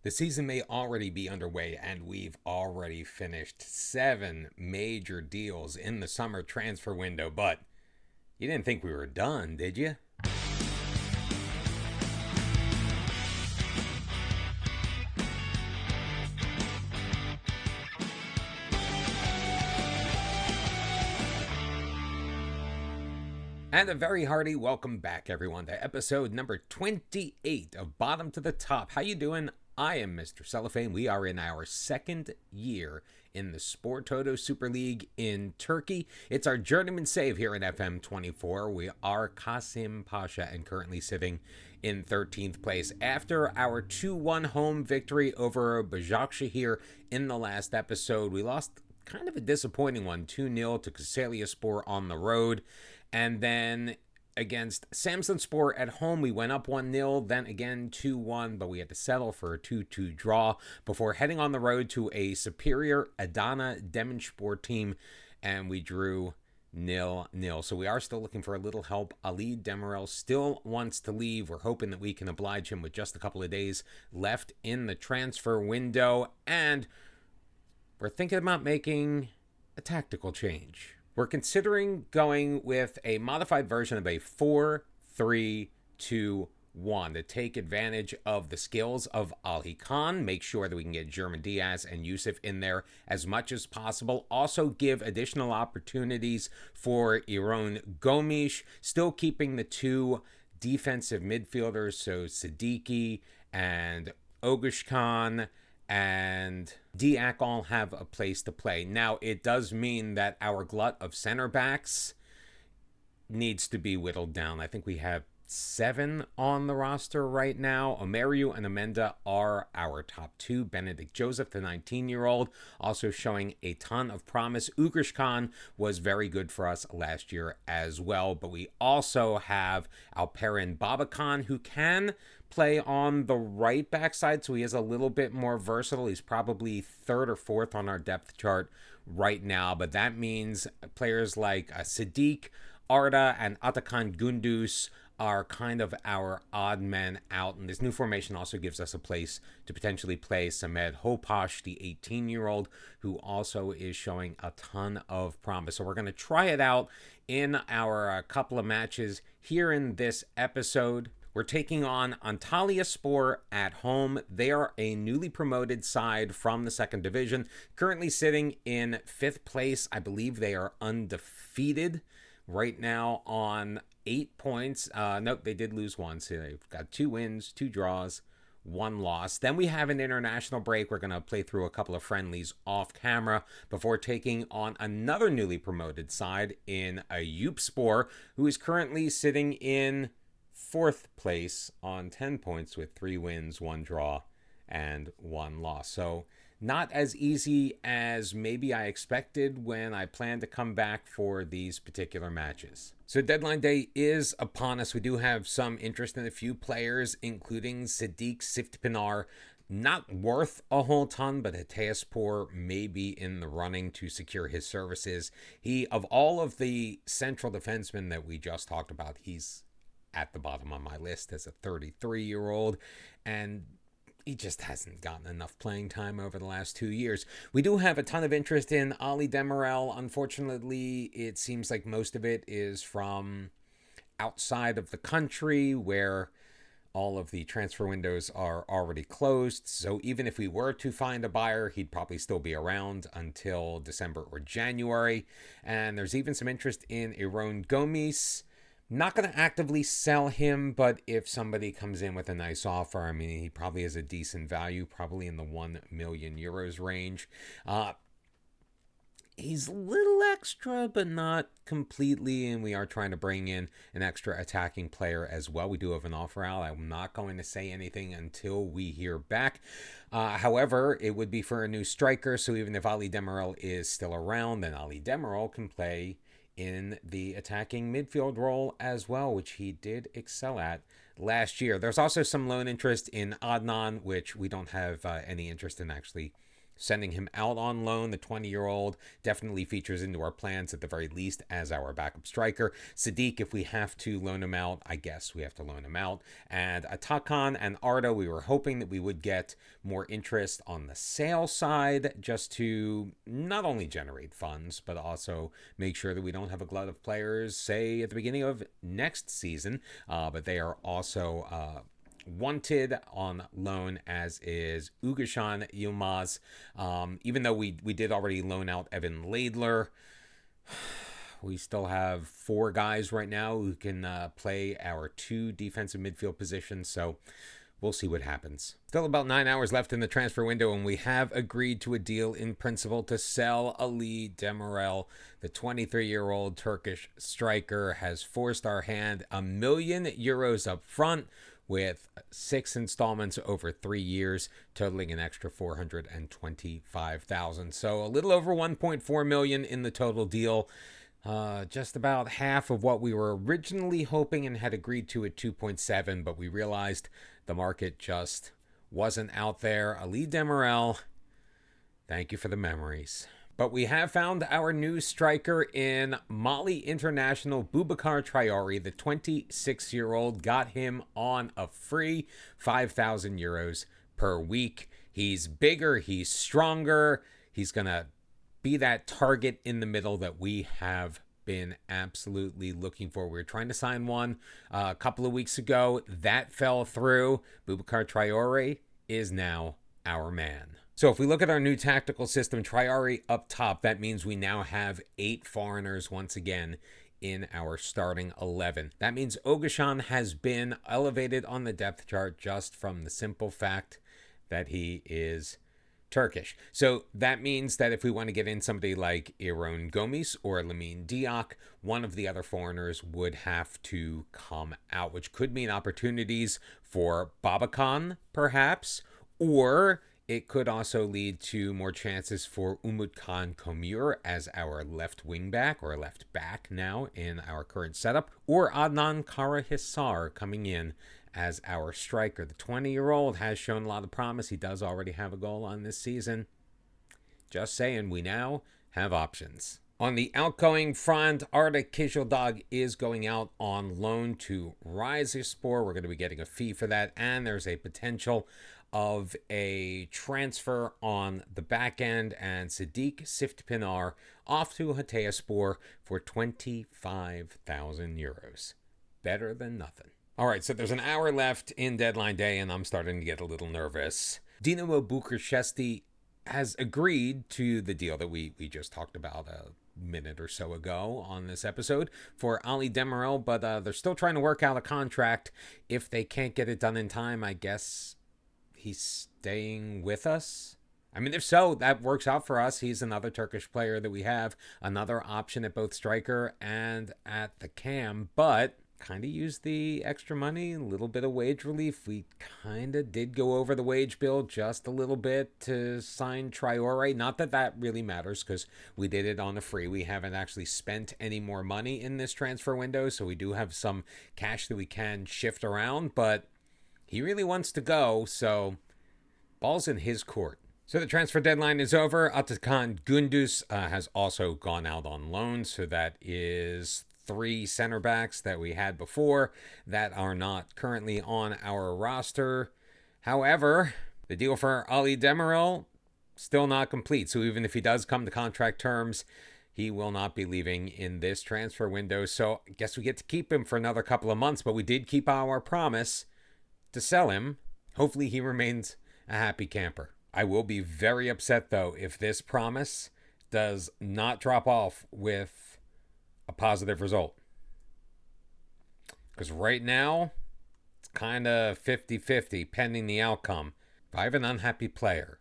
The season may already be underway, and we've already finished 7 major deals in the summer transfer window, but you didn't think we were done, did you? And a very hearty welcome back, everyone, to episode number 28 of Bottom to the Top. How you doing? I am Mr. Cellophane. We are in our second year in the Sport Toto Super League in Turkey. It's our journeyman save here in FM 24. We are Kasımpaşa and currently sitting in 13th place after our 2-1 home victory over Başakşehir in the last episode. We lost kind of a disappointing one, 2-0 to Kayserispor on the road. And then against Samsunspor at home, we went up 1-0, then again 2-1, but we had to settle for a 2-2 draw before heading on the road to a superior Adana Demirspor team, and we drew 0-0. So we are still looking for a little help. Ali Demirel still wants to leave. We're hoping that we can oblige him with just a couple of days left in the transfer window, and we're thinking about making a tactical change. We're considering going with a modified version of a 4-3-2-1 to take advantage of the skills of Ali Khan, make sure that we can get German Diaz and Yusuf in there as much as possible. Also give additional opportunities for Iron Gomes, still keeping the two defensive midfielders, so Siddiqui and Oguzhan and Diak all have a place to play. Now, it does mean that our glut of center backs needs to be whittled down. I think we have 7 on the roster right now. Omeru and Amenda are our top 2. Benedict Joseph, the 19-year-old, also showing a ton of promise. Ugrish was very good for us last year as well. But we also have Alperen Babakan, who can play on the right backside, so he is a little bit more versatile. He's probably 3rd or 4th on our depth chart right now, but that means players like Sadiq, Arda, and Atakan Gunduz are kind of our odd men out. And this new formation also gives us a place to potentially play Samed Hopash, the 18-year-old, who also is showing a ton of promise. So we're going to try it out in our couple of matches here in this episode. We're taking on Antalyaspor at home. They are a newly promoted side from the second division, currently sitting in 5th place. I believe they are undefeated right now on 8 points. Nope, they did lose one. So they've got 2 wins, 2 draws, 1 loss. Then we have an international break. We're going to play through a couple of friendlies off camera before taking on another newly promoted side in Ayubspor, who is currently sitting in 4th place on 10 points with 3 wins, 1 draw, and 1 loss. So not as easy as maybe I expected when I planned to come back for these particular matches. So deadline day is upon us. We do have some interest in a few players, including Sadiq Siftpinar. Not worth a whole ton, but Hatayspor may be in the running to secure his services. He, of all of the central defensemen that we just talked about, he's at the bottom on my list as a 33-year-old, and he just hasn't gotten enough playing time over the last 2 years. We do have a ton of interest in Ali Demirel. Unfortunately, it seems like most of it is from outside of the country, where all of the transfer windows are already closed. So even if we were to find a buyer, he'd probably still be around until December or January. And there's even some interest in Iron Gomes. Not going to actively sell him, but if somebody comes in with a nice offer, I mean, he probably has a decent value, probably in the 1 million euros range. He's a little extra, but not completely, and we are trying to bring in an extra attacking player as well. We do have an offer out. I'm not going to say anything until we hear back. However, it would be for a new striker, so even if Ali Demirel is still around, then Ali Demirel can play in the attacking midfield role as well, which he did excel at last year. There's also some loan interest in Adnan, which we don't have any interest in actually sending him out on loan. The 20-year-old definitely features into our plans at the very least as our backup striker. Sadiq, if we have to loan him out, I guess we have to loan him out. And Atakan and Arda, we were hoping that we would get more interest on the sale side just to not only generate funds, but also make sure that we don't have a glut of players, say, at the beginning of next season. But they are also wanted on loan, as is Ugashan Yilmaz. Even though we did already loan out Evan Laidler, we still have 4 guys right now who can play our 2 defensive midfield positions, so we'll see what happens. Still about 9 hours left in the transfer window, and we have agreed to a deal in principle to sell Ali Demirel. The 23-year-old Turkish striker has forced our hand. €1 million up front, with 6 installments over 3 years, totaling an extra $425,000. So a little over $1.4 million in the total deal. Just about half of what we were originally hoping and had agreed to at 2.7, but we realized the market just wasn't out there. Ali Demirel, thank you for the memories. But we have found our new striker in Mali international Boubacar Traoré. The 26-year-old, got him on a free €5,000 per week. He's bigger, he's stronger, he's going to be that target in the middle that we have been absolutely looking for. We were trying to sign one a couple of weeks ago. That fell through. Boubacar Traoré is now our man. So if we look at our new tactical system, Traoré up top, that means we now have 8 foreigners once again in our starting 11. That means Ogashan has been elevated on the depth chart just from the simple fact that he is Turkish. So that means that if we want to get in somebody like Iron Gomis or Lamine Diak, one of the other foreigners would have to come out, which could mean opportunities for Babakan, perhaps, or it could also lead to more chances for Umut Khan Komur as our left wing back, or left back now in our current setup, or Adnan Karahisar coming in as our striker. The 20-year-old has shown a lot of promise. He does already have a goal on this season. Just saying, we now have options. On the outgoing front, Arda Kizildag is going out on loan to Rizespor. We're going to be getting a fee for that, and there's a potential of a transfer on the back end, and Sadiq Siftpinar off to Hatayspor for €25,000. Better than nothing. All right, so there's an hour left in deadline day, and I'm starting to get a little nervous. Dinamo Bucharest has agreed to the deal that we just talked about a minute or so ago on this episode for Ali Demirel, but they're still trying to work out a contract. If they can't get it done in time, I guess he's staying with us. I mean, if so, that works out for us. He's another Turkish player that we have, another option at both striker and at the cam, but kind of use the extra money, a little bit of wage relief. We kind of did go over the wage bill just a little bit to sign Traoré. Not that that really matters, because we did it on a free. We haven't actually spent any more money in this transfer window, so we do have some cash that we can shift around, but he really wants to go, so ball's in his court. So the transfer deadline is over. Atakan Gündüz has also gone out on loan, so that is 3 center backs that we had before that are not currently on our roster. However, the deal for Ali Demirel still not complete. So even if he does come to contract terms, he will not be leaving in this transfer window. So I guess we get to keep him for another couple of months, but we did keep our promise to sell him. Hopefully he remains a happy camper. I will be very upset, though, if this promise does not drop off with a positive result. Because right now, it's kind of 50-50 pending the outcome. If I have an unhappy player,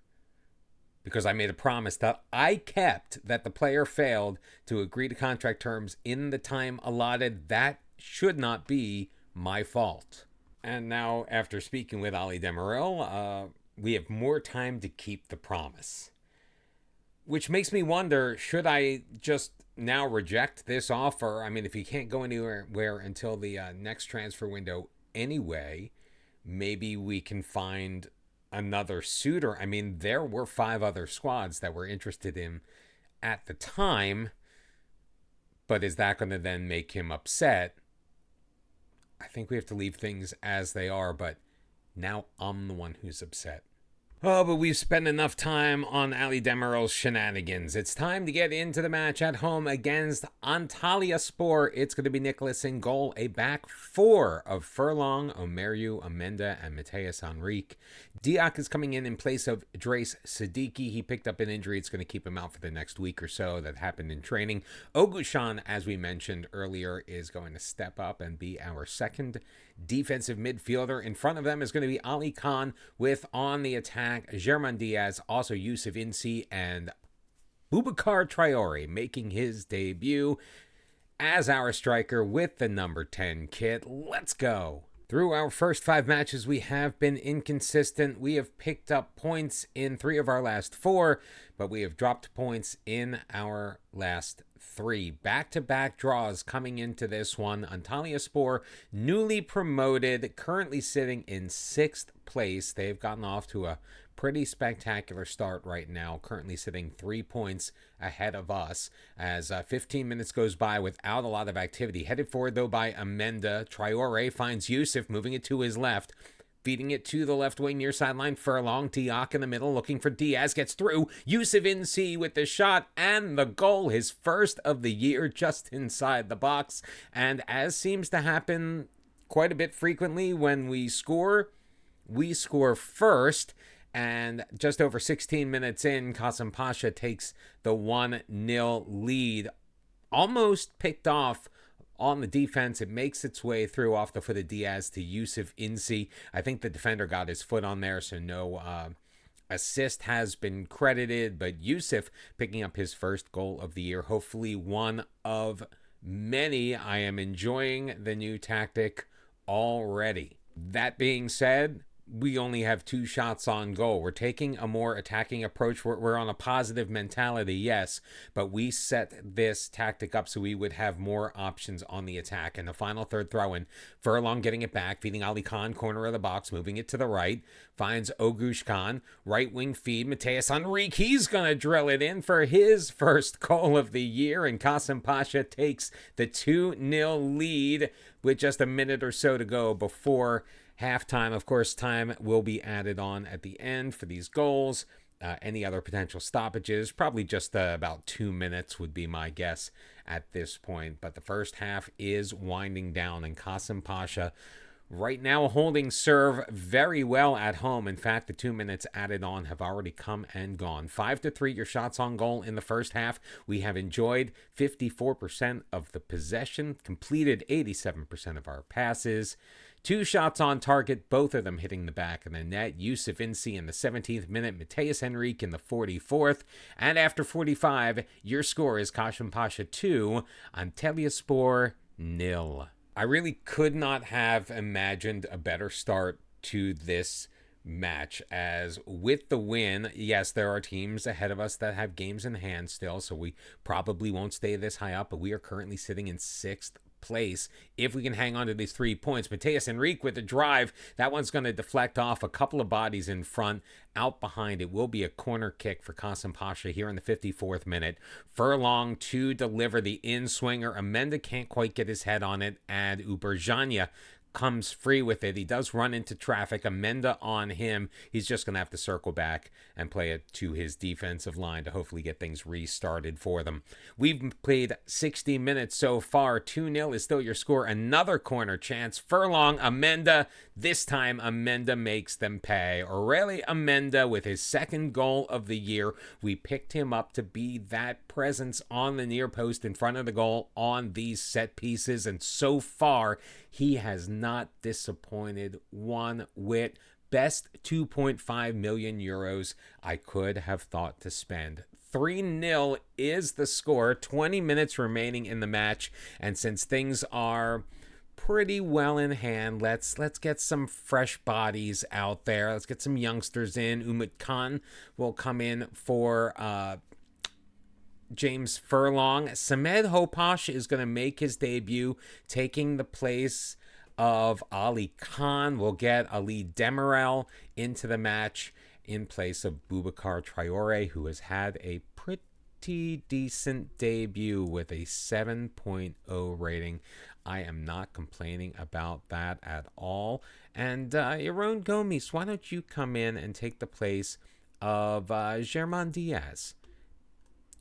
because I made a promise that I kept, that the player failed to agree to contract terms in the time allotted, that should not be my fault. And now, after speaking with Ali Demirel, we have more time to keep the promise. Which makes me wonder, should I just now reject this offer? I mean, if he can't go anywhere until the next transfer window anyway, maybe we can find another suitor. I mean, there were 5 other squads that were interested in at the time, but is that going to then make him upset? I think we have to leave things as they are, but now I'm the one who's upset. Oh, but we've spent enough time on Ali Demirel's shenanigans. It's time to get into the match at home against Antalyaspor. It's going to be Nicholas in goal, a back 4 of Furlong, Omeryu, Amenda, and Mateus Henrique. Diak is coming in place of Drace Siddiqui. He picked up an injury. It's going to keep him out for the next week or so. That happened in training. Ogushan, as we mentioned earlier, is going to step up and be our second defensive midfielder. In front of them is going to be Ali Khan with, on the attack, German Diaz, also Yusuf Insi, and Boubacar Traore making his debut as our striker with the number 10 kit. Let's go. Through our first 5 matches, we have been inconsistent. We have picked up points in 3 of our last 4, but we have dropped points in our last 3. Back-to-back draws coming into this one. Antalyaspor, newly promoted, currently sitting in 6th place. They've gotten off to a pretty spectacular start right now, currently sitting 3 points ahead of us as 15 minutes goes by without a lot of activity. Headed forward, though, by Amenda. Traore finds Yusuf, moving it to his left. Feeding it to the left wing near sideline. Furlong, Diak in the middle, looking for Diaz. Gets through. Yusuf Insi with the shot and the goal. His first of the year, just inside the box. And as seems to happen quite a bit frequently when we score first. And just over 16 minutes in, Kasımpaşa takes the 1-0 lead. Almost picked off on the defense. It makes its way through off the foot of Diaz to Yusuf Insi. I think the defender got his foot on there, so no assist has been credited. But Yusuf picking up his first goal of the year. Hopefully one of many. I am enjoying the new tactic already. That being said, we only have 2 shots on goal. We're taking a more attacking approach. We're on a positive mentality, yes, but we set this tactic up so we would have more options on the attack. And the final third throw-in, Furlong getting it back, feeding Ali Khan, corner of the box, moving it to the right, finds Ogush Khan, right wing feed, Mateus Henrique, he's going to drill it in for his first goal of the year, and Kasımpaşa takes the 2-0 lead with just a minute or so to go before halftime. Of course, time will be added on at the end for these goals. Any other potential stoppages, probably just about 2 minutes would be my guess at this point. But the first half is winding down, and Kasımpaşa right now holding serve very well at home. In fact, the 2 minutes added on have already come and gone. 5-3 your shots on goal in the first half. We have enjoyed 54% of the possession, completed 87% of our passes. 2 shots on target, both of them hitting the back of the net. Yusuf Insi in the 17th minute, Mateus Henrique in the 44th. And after 45, your score is Kasımpaşa 2, Antalyaspor 0. I really could not have imagined a better start to this match, as with the win, yes, there are teams ahead of us that have games in hand still, so we probably won't stay this high up, but we are currently sitting in 6th place if we can hang on to these 3 points. Mateus Henrique with the drive, that one's going to deflect off a couple of bodies in front. Out behind, it will be a corner kick for Kasımpaşa here in the 54th minute. Furlong to deliver the in-swinger. Amenda can't quite get his head on it, and Uberjanya comes free with it. He does run into traffic. Amenda on him. He's just going to have to circle back and play it to his defensive line to hopefully get things restarted for them. We've played 60 minutes so far. 2-0 is still your score. Another corner chance. Furlong, Amenda. This time, Amenda makes them pay. Aureli Amenda with his second goal of the year. We picked him up to be that presence on the near post in front of the goal on these set pieces, and so far, he has not disappointed one whit. Best 2.5 million euros I could have thought to spend. 3-0 is the score. 20 minutes remaining in the match, and since things are pretty well in hand, let's get some fresh bodies out there. Let's get some youngsters in. Umut Khan will come in for James Furlong. Samed Hopash is going to make his debut, taking the place of Ali Khan. We'll get Ali Demirel into the match in place of Boubacar Traore, who has had a pretty decent debut with a 7.0 rating. I am not complaining about that at all. And Yaron Gomes, why don't you come in and take the place of German Diaz?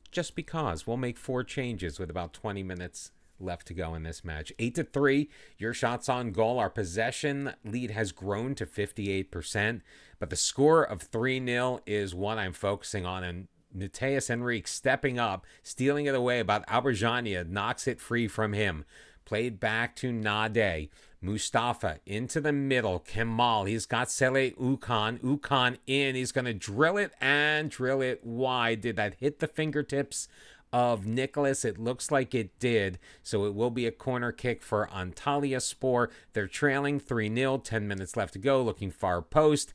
Just because. We'll make 4 changes with about 20 minutes left to go in this match. 8-3, your shots on goal. Our possession lead has grown to 58%, but the score of 3-0 is what I'm focusing on. And Mateus Henrique stepping up, stealing it away, about Alberjania knocks it free from him. Played back to Nade. Mustafa into the middle. Kemal, he's got Sele Ukan. Ukan in. He's going to drill it and drill it wide. Did that hit the fingertips of Nicholas? It looks like it did. So it will be a corner kick for Antalyaspor. They're trailing 3-0. 10 minutes left to go. Looking far post.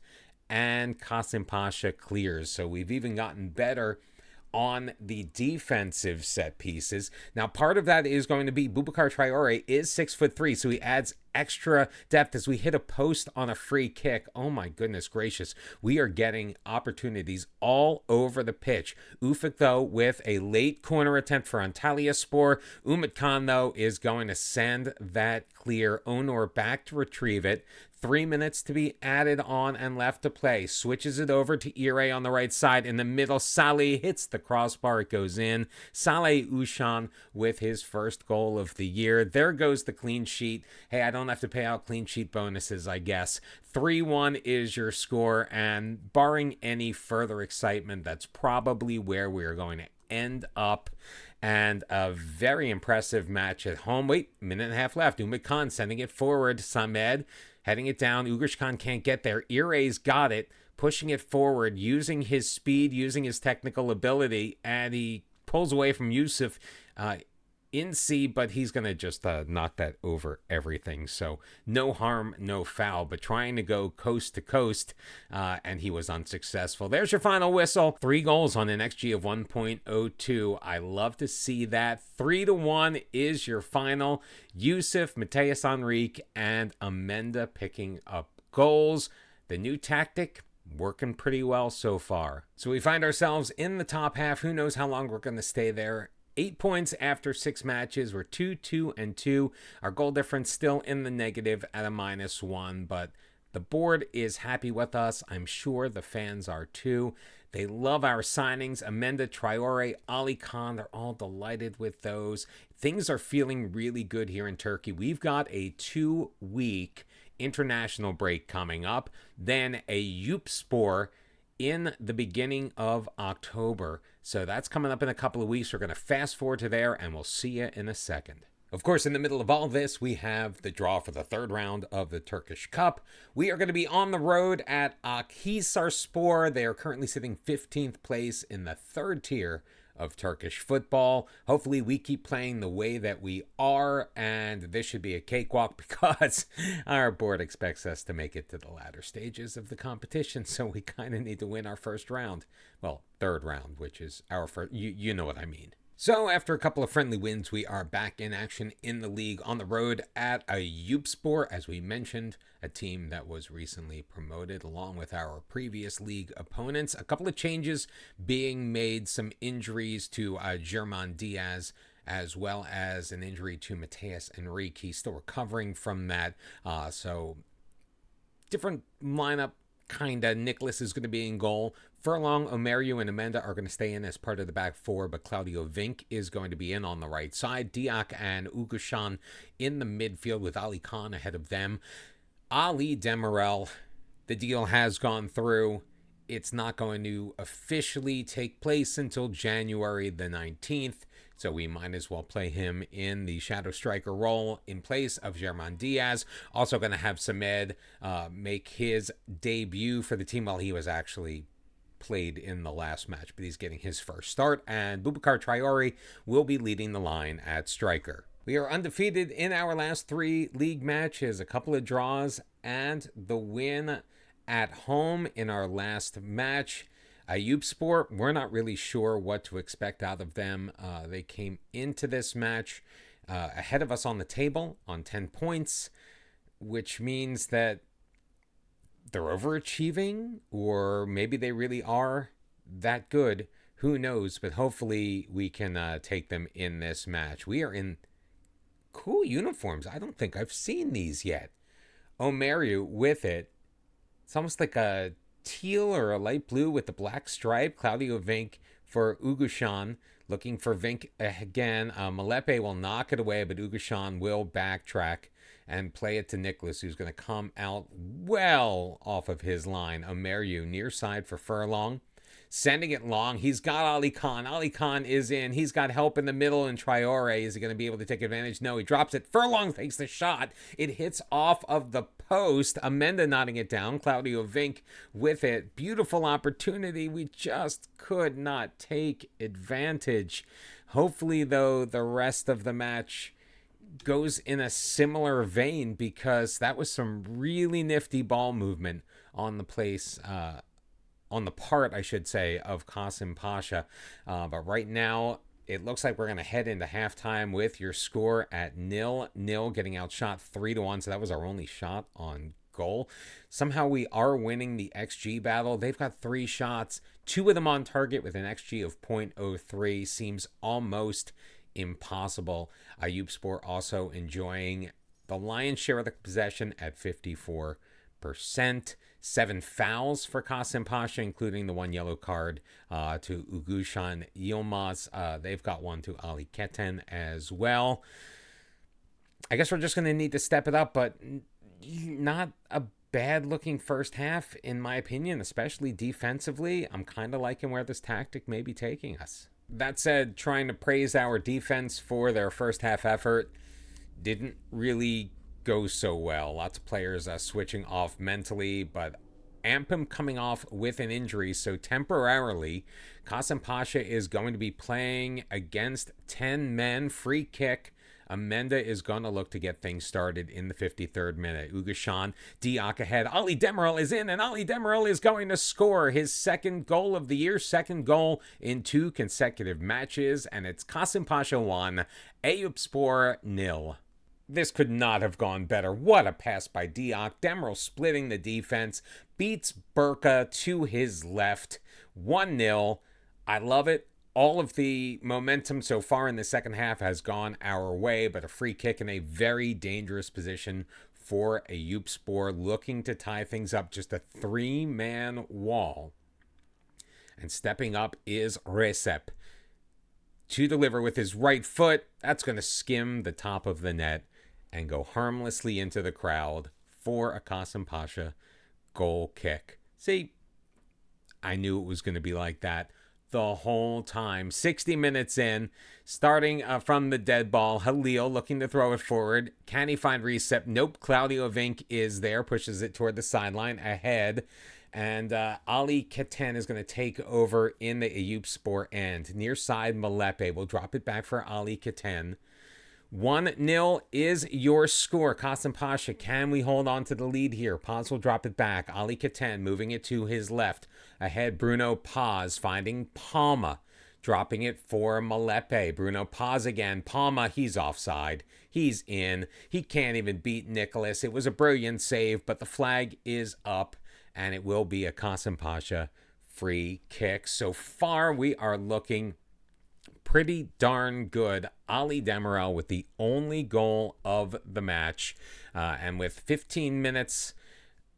And Kasımpaşa clears. So we've even gotten better on the defensive set pieces. Now, part of that is going to be Boubacar Traore is 6'3", so he adds extra depth as we hit a post on a free kick. Oh my goodness gracious. We are getting opportunities all over the pitch. Ufuk, though, with a late corner attempt for Antalyaspor. Umut Khan, though, is going to send that clear. Onur back to retrieve it. 3 minutes to be added on and left to play. Switches it over to Ire on the right side. In the middle, Saleh hits the crossbar. It goes in. Saleh Ushan with his first goal of the year. There goes the clean sheet. Hey, I don't have to pay out clean sheet bonuses, I guess. 3-1 is your score, and barring any further excitement, that's probably where we're going to end up. And a very impressive match at home. Wait, minute and a half left. Umut Khan sending it forward. Samed heading it down. Ugrish Khan can't get there. Ire's got it, pushing it forward, using his speed, using his technical ability, and he pulls away from Yusuf in C, but he's going to just knock that over everything. So no harm, no foul, but trying to go coast to coast, and he was unsuccessful. There's your final whistle. 3 goals on an XG of 1.02. I love to see that. 3-1 is your final. Yusuf, Mateus Henrique, and Amenda picking up goals. The new tactic, working pretty well so far. So we find ourselves in the top half. Who knows how long we're going to stay there. 8 points after 6 matches. We're 2-2-2. Our goal difference still in the negative at a -1, but the board is happy with us. I'm sure the fans are too. They love our signings. Amenda, Traore, Ali Khan, they're all delighted with those. Things are feeling really good here in Turkey. We've got a 2-week international break coming up, then a Eyüpspor in the beginning of October. So that's coming up in a couple of weeks. We're going to fast forward to there, and we'll see you in a second. Of course, in the middle of all this, we have the draw for the 3rd round of the Turkish Cup. We are going to be on the road at Akhisarspor. They are currently sitting 15th place in the 3rd tier of Turkish football. Hopefully we keep playing the way that we are, and this should be a cakewalk because our board expects us to make it to the latter stages of the competition, so we kind of need to win our first round. Well, 3rd round, which is our first. You know what I mean. So after a couple of friendly wins, we are back in action in the league on the road at Eyüpspor, as we mentioned, a team that was recently promoted along with our previous league opponents. A couple of changes being made, some injuries to German Diaz, as well as an injury to Mateus Henrique. He's still recovering from that. So different lineup. Kinda. Nicholas is going to be in goal. Furlong, Omeru, and Amenda are going to stay in as part of the back 4, but Claudio Vink is going to be in on the right side. Diak and Ugushan in the midfield with Ali Khan ahead of them. Ali Demirel, the deal has gone through. It's not going to officially take place until January the 19th. So we might as well play him in the shadow striker role in place of German Diaz. Also going to have Samed make his debut for the team. While he was actually played in the last match, but he's getting his first start. And Boubacar Traore will be leading the line at striker. We are undefeated in our last 3 league matches, a couple of draws, and the win at home in our last match. Eyüpspor, we're not really sure what to expect out of them. They came into this match ahead of us on the table on 10 points. which means that they're overachieving, or maybe they really are that good. Who knows? But hopefully we can take them in this match. We are in cool uniforms. I don't think I've seen these yet. Omeru with it. It's almost like a teal or a light blue with the black stripe. Claudio Vink for Ugushan. Looking for Vink again. Malepe will knock it away, but Ugushan will backtrack and play it to Nicholas, who's going to come out well off of his line. Omeru near side for Furlong. Sending it long. He's got Ali Khan. Ali Khan is in. He's got help in the middle, and Traore, is he going to be able to take advantage? No, he drops it. Furlong takes the shot. It hits off of the post. Amenda knotting it down. Claudio Vink with it. Beautiful opportunity. We just could not take advantage. Hopefully, though, the rest of the match goes in a similar vein, because that was some really nifty ball movement on the place, on the part, I should say, of Kasımpaşa. But right now, it looks like we're going to head into halftime with your score at 0-0, getting outshot 3-1. So that was our only shot on goal. Somehow we are winning the XG battle. They've got 3 shots, 2 of them on target with an XG of 0.03. Seems almost impossible. Ayubspor also enjoying the lion's share of the possession at 54%. 7 fouls for Kasımpaşa, including the 1 yellow card to Ugushan Yilmaz. They've got one to Ali Keten as well. I guess we're just going to need to step it up, but not a bad looking first half, in my opinion, especially defensively. I'm kind of liking where this tactic may be taking us. That said, trying to praise our defense for their first half effort didn't really go so well. Lots of players switching off mentally, but Ampim coming off with an injury, so temporarily Kasımpaşa is going to be playing against 10 men. Free kick. Amenda is going to look to get things started in the 53rd minute. Ugushan, Diak ahead. Ali Demirel is in, and Ali Demirel is going to score his second goal of the year, second goal in 2 consecutive matches, and it's Kasımpaşa 1, Eyüpspor 0. This could not have gone better. What a pass by Diak. Demirel splitting the defense. Beats Burka to his left. 1-0. I love it. All of the momentum so far in the second half has gone our way, but a free kick in a very dangerous position for Eyüpspor, looking to tie things up. Just a 3-man wall. And stepping up is Recep to deliver with his right foot. That's going to skim the top of the net and go harmlessly into the crowd for a Kasımpaşa goal kick. See, I knew it was going to be like that the whole time. 60 minutes in, starting from the dead ball. Halil looking to throw it forward. Can he find Recep? Nope. Claudio Vink is there, pushes it toward the sideline ahead. And Ali Keten is going to take over in the Eyüpspor end. Near side, Malepe will drop it back for Ali Keten. 1-0 is your score. Kasımpaşa, can we hold on to the lead here? Paz will drop it back. Ali Keten moving it to his left. Ahead, Bruno Paz finding Palma. Dropping it for Malepe. Bruno Paz again. Palma, he's offside. He's in. He can't even beat Nicholas. It was a brilliant save, but the flag is up, and it will be a Kasımpaşa free kick. So far, we are looking pretty darn good. Ali Demirel with the only goal of the match. And with 15 minutes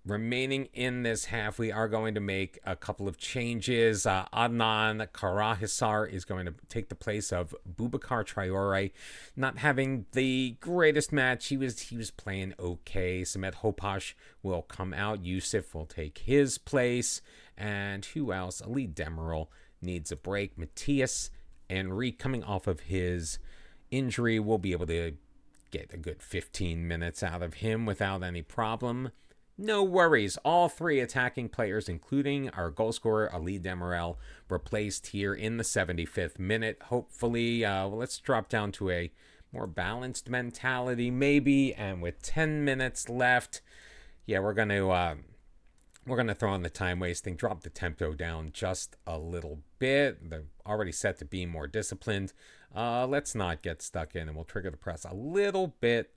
remaining in this half, we are going to make a couple of changes. Adnan Karahisar is going to take the place of Boubacar Traore. Not having the greatest match. He was playing okay. Samet Hopash will come out. Yusuf will take his place. And who else? Ali Demirel needs a break. Matthias Henry, coming off of his injury, will be able to get a good 15 minutes out of him without any problem. No worries. All 3 attacking players, including our goal scorer, Ali Demirel, replaced here in the 75th minute. Hopefully, let's drop down to a more balanced mentality, maybe. And with 10 minutes left, yeah, we're going to throw in the time wasting, drop the tempo down just a little bit. They're already set to be more disciplined. Let's not get stuck in, and we'll trigger the press a little bit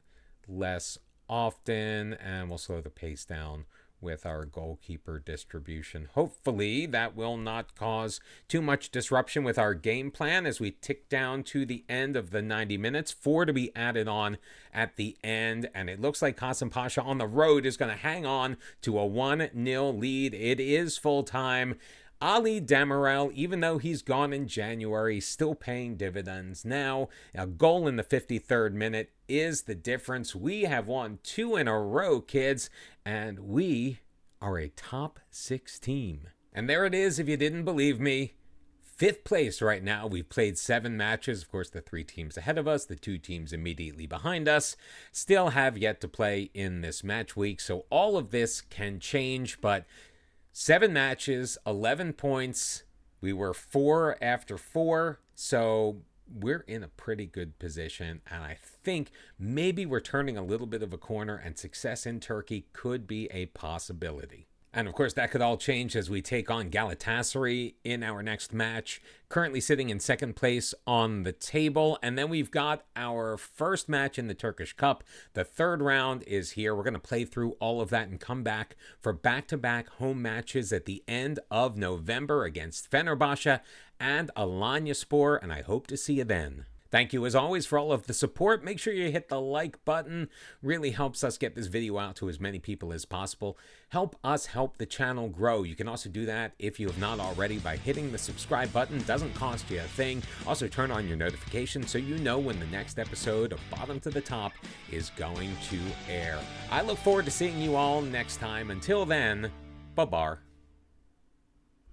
less often, and we'll slow the pace down with our goalkeeper distribution. Hopefully that will not cause too much disruption with our game plan as we tick down to the end of the 90 minutes. 4 to be added on at the end, and it looks like Kasımpaşa on the road is going to hang on to a 1-0 lead. It is full time. Ali Demirel, even though he's gone in January, still paying dividends now. A goal in the 53rd minute is the difference. We have won 2 in a row, kids, and we are a top 6 team. And there it is, if you didn't believe me. 5th place right now. We've played 7 matches. Of course, the 3 teams ahead of us, the 2 teams immediately behind us, still have yet to play in this match week. So all of this can change, but 7 matches, 11 points. We were 4 after 4, so we're in a pretty good position. And I think maybe we're turning a little bit of a corner, and success in Turkey could be a possibility. And of course, that could all change as we take on Galatasaray in our next match, currently sitting in 2nd place on the table. And then we've got our first match in the Turkish Cup. The 3rd round is here. We're going to play through all of that and come back for back-to-back home matches at the end of November against Fenerbahce and Alanyaspor, and I hope to see you then. Thank you, as always, for all of the support. Make sure you hit the like button. Really helps us get this video out to as many people as possible. Help us help the channel grow. You can also do that, if you have not already, by hitting the subscribe button. Doesn't cost you a thing. Also, turn on your notifications so you know when the next episode of Bottom to the Top is going to air. I look forward to seeing you all next time. Until then, bye-bye.